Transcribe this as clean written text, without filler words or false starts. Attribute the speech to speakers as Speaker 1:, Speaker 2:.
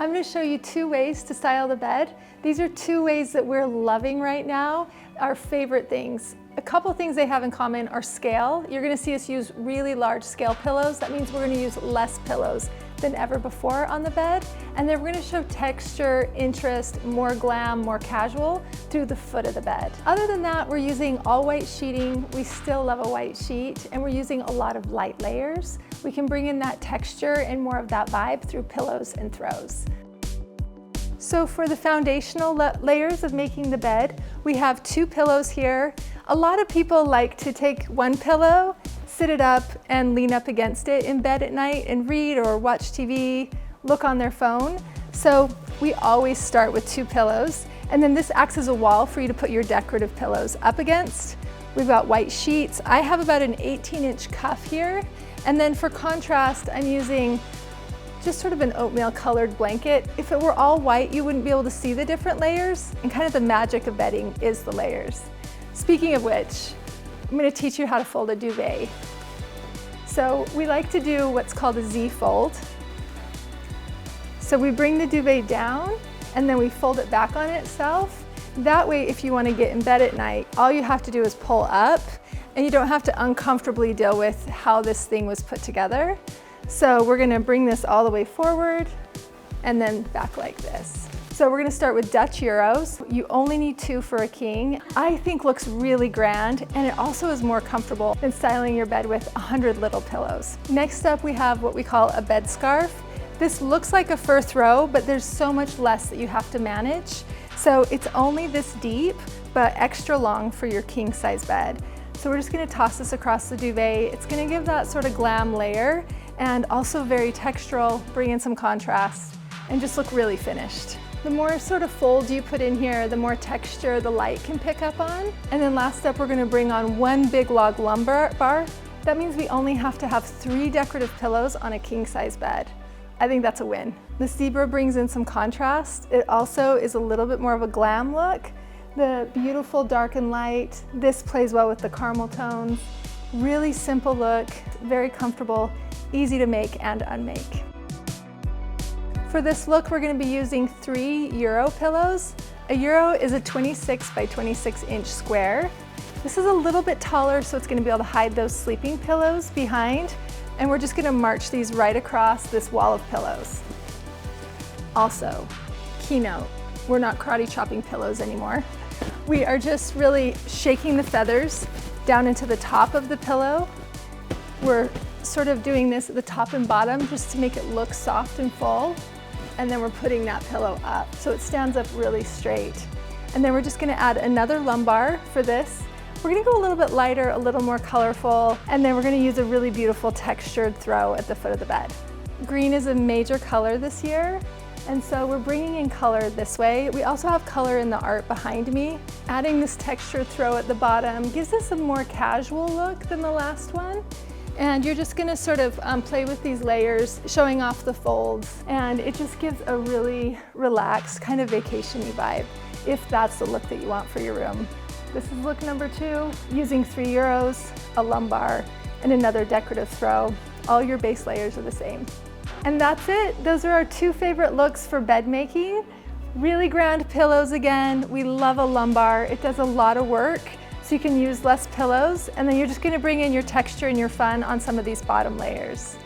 Speaker 1: I'm going to show you 2 ways to style the bed. These are 2 ways that we're loving right now, our favorite things. A couple things they have in common are scale. You're going to see us use really large scale pillows. That means we're going to use less pillows than ever before on the bed. And then we're going to show texture, interest, more glam, more casual through the foot of the bed. Other than that, we're using all white sheeting. We still love a white sheet, and we're using a lot of light layers. We can bring in that texture and more of that vibe through pillows and throws. So for the foundational layers of making the bed, we have 2 pillows here. A lot of people like to take one pillow, sit it up and lean up against it in bed at night and read or watch TV, look on their phone. So we always start with 2 pillows, and then this acts as a wall for you to put your decorative pillows up against. We've got white sheets. I have about an 18-inch cuff here, and then for contrast, I'm using just sort of an oatmeal colored blanket. If it were all white, you wouldn't be able to see the different layers, and kind of the magic of bedding is the layers. Speaking of which, I'm going to teach you how to fold a duvet. So we like to do what's called a Z fold. So we bring the duvet down and then we fold it back on itself. That way, if you want to get in bed at night, all you have to do is pull up and you don't have to uncomfortably deal with how this thing was put together. So we're going to bring this all the way forward and then back like this. So we're going to start with Dutch Euros. You only need 2 for a king. I think looks really grand, and it also is more comfortable than styling your bed with 100 little pillows. Next up, we have what we call a bed scarf. This looks like a fur throw, but there's so much less that you have to manage. So it's only this deep, but extra long for your king size bed. So we're just going to toss this across the duvet. It's going to give that sort of glam layer and also very textural, bring in some contrast, and just look really finished. The more sort of fold you put in here, the more texture the light can pick up on. And then last up, we're going to bring on 1 big log lumbar bar. That means we only have to have 3 decorative pillows on a king size bed. I think that's a win. The zebra brings in some contrast. It also is a little bit more of a glam look. The beautiful dark and light. This plays well with the caramel tones. Really simple look, very comfortable, easy to make and unmake. For this look, we're going to be using 3 Euro pillows. A Euro is a 26 by 26 inch square. This is a little bit taller, so it's going to be able to hide those sleeping pillows behind. And we're just going to march these right across this wall of pillows. Also, keynote, we're not karate chopping pillows anymore. We are just really shaking the feathers down into the top of the pillow. We're sort of doing this at the top and bottom just to make it look soft and full. And then we're putting that pillow up so it stands up really straight. And then we're just going to add another lumbar for this. We're going to go a little bit lighter, a little more colorful, and then we're going to use a really beautiful textured throw at the foot of the bed. Green is a major color this year, and so we're bringing in color this way. We also have color in the art behind me. Adding this textured throw at the bottom gives us a more casual look than the last one. And you're just gonna sort of play with these layers, showing off the folds, and it just gives a really relaxed, kind of vacation-y vibe, if that's the look that you want for your room. This is look number 2, using 3 Euros, a lumbar, and another decorative throw. All your base layers are the same. And that's it. Those are our 2 favorite looks for bed making. Really grand pillows again. We love a lumbar. It does a lot of work. So you can use less pillows, and then you're just going to bring in your texture and your fun on some of these bottom layers.